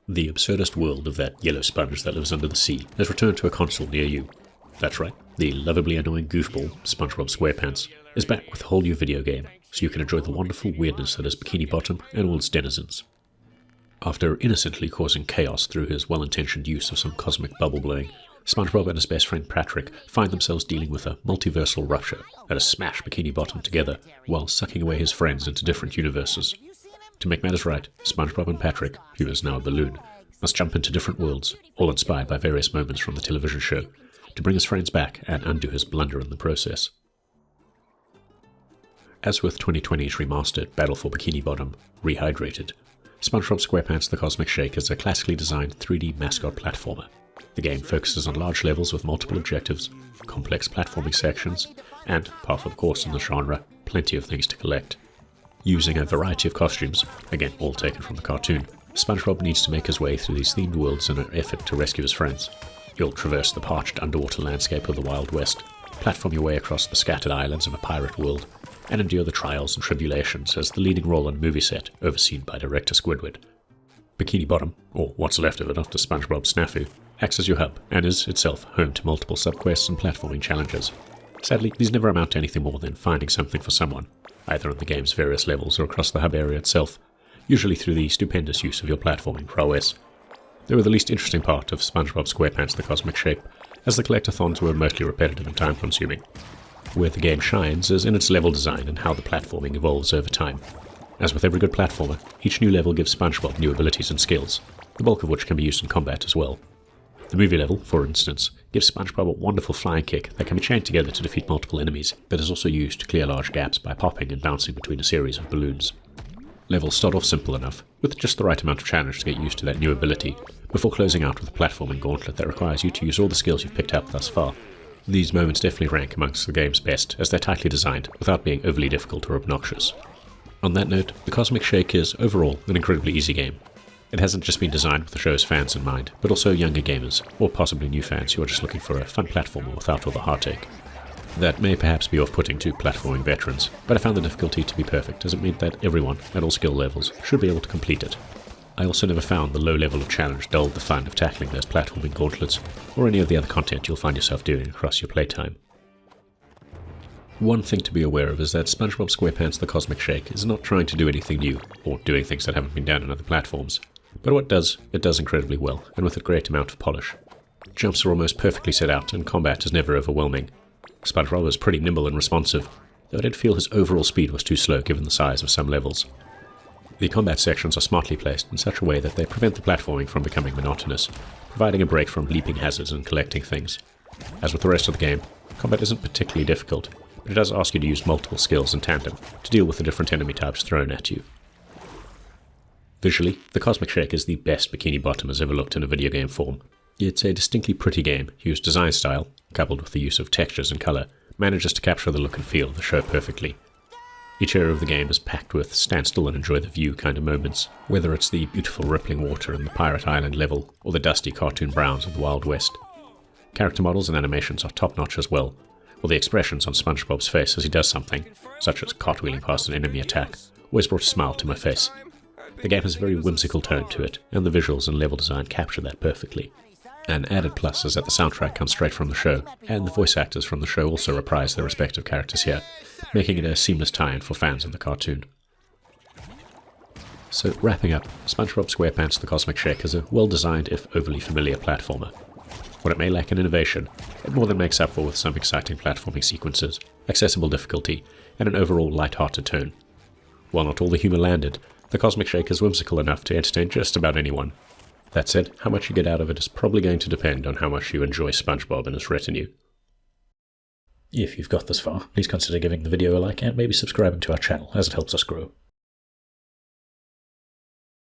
The absurdist world of that yellow sponge that lives under the sea has returned to a console near you. That's right, the lovably annoying goofball, SpongeBob SquarePants, is back with a whole new video game, so you can enjoy the wonderful weirdness that is Bikini Bottom and all its denizens. After innocently causing chaos through his well-intentioned use of some cosmic bubble blowing, SpongeBob and his best friend Patrick find themselves dealing with a multiversal rupture that has smashed Bikini Bottom together while sucking away his friends into different universes. To make matters right, SpongeBob and Patrick, who is now a balloon, must jump into different worlds, all inspired by various moments from the television show, to bring his friends back and undo his blunder in the process. As with 2020's remastered Battle for Bikini Bottom, Rehydrated, SpongeBob SquarePants The Cosmic Shake is a classically designed 3D mascot platformer. The game focuses on large levels with multiple objectives, complex platforming sections, and, par for the course in the genre, plenty of things to collect. Using a variety of costumes, again all taken from the cartoon, SpongeBob needs to make his way through these themed worlds in an effort to rescue his friends. You'll traverse the parched underwater landscape of the Wild West, platform your way across the scattered islands of a pirate world, and endure the trials and tribulations as the leading role on a movie set overseen by director Squidward. Bikini Bottom, or what's left of it after SpongeBob's snafu, acts as your hub and is itself home to multiple subquests and platforming challenges. Sadly, these never amount to anything more than finding something for someone, either on the game's various levels or across the hub area itself, usually through the stupendous use of your platforming prowess. They were the least interesting part of SpongeBob SquarePants The Cosmic Shape, as the collectathons were mostly repetitive and time-consuming. Where the game shines is in its level design and how the platforming evolves over time. As with every good platformer, each new level gives SpongeBob new abilities and skills, the bulk of which can be used in combat as well. The movie level, for instance, gives SpongeBob a wonderful flying kick that can be chained together to defeat multiple enemies, but is also used to clear large gaps by popping and bouncing between a series of balloons. Levels start off simple enough, with just the right amount of challenge to get used to that new ability, before closing out with a platforming gauntlet that requires you to use all the skills you've picked up thus far. These moments definitely rank amongst the game's best, as they're tightly designed without being overly difficult or obnoxious. On that note, The Cosmic Shake is, overall, an incredibly easy game. It hasn't just been designed with the show's fans in mind, but also younger gamers, or possibly new fans who are just looking for a fun platformer without all the heartache. That may perhaps be off-putting to platforming veterans, but I found the difficulty to be perfect, as it meant that everyone, at all skill levels, should be able to complete it. I also never found the low level of challenge dulled the fun of tackling those platforming gauntlets, or any of the other content you'll find yourself doing across your playtime. One thing to be aware of is that SpongeBob SquarePants The Cosmic Shake is not trying to do anything new, or doing things that haven't been done on other platforms. But what it does incredibly well, and with a great amount of polish. Jumps are almost perfectly set out, and combat is never overwhelming. SpongeBob is pretty nimble and responsive, though I did feel his overall speed was too slow given the size of some levels. The combat sections are smartly placed in such a way that they prevent the platforming from becoming monotonous, providing a break from leaping hazards and collecting things. As with the rest of the game, combat isn't particularly difficult, but it does ask you to use multiple skills in tandem to deal with the different enemy types thrown at you. Visually, The Cosmic Shake is the best Bikini Bottom has ever looked in a video game form. It's a distinctly pretty game whose design style, coupled with the use of textures and colour, manages to capture the look and feel of the show perfectly. Each area of the game is packed with stand still and enjoy the view kind of moments, whether it's the beautiful rippling water in the Pirate Island level or the dusty cartoon browns of the Wild West. Character models and animations are top-notch as well, while the expressions on SpongeBob's face as he does something, such as cartwheeling past an enemy attack, always brought a smile to my face. The game has a very whimsical tone to it, and the visuals and level design capture that perfectly. An added plus is that the soundtrack comes straight from the show, and the voice actors from the show also reprise their respective characters here, making it a seamless tie-in for fans of the cartoon. So, wrapping up, SpongeBob SquarePants The Cosmic Shake is a well-designed, if overly familiar, platformer. What it may lack in innovation, it more than makes up for with some exciting platforming sequences, accessible difficulty, and an overall light-hearted tone. While not all the humour landed, The Cosmic Shake is whimsical enough to entertain just about anyone. That said, how much you get out of it is probably going to depend on how much you enjoy SpongeBob and his retinue. If you've got this far, please consider giving the video a like and maybe subscribing to our channel, as it helps us grow.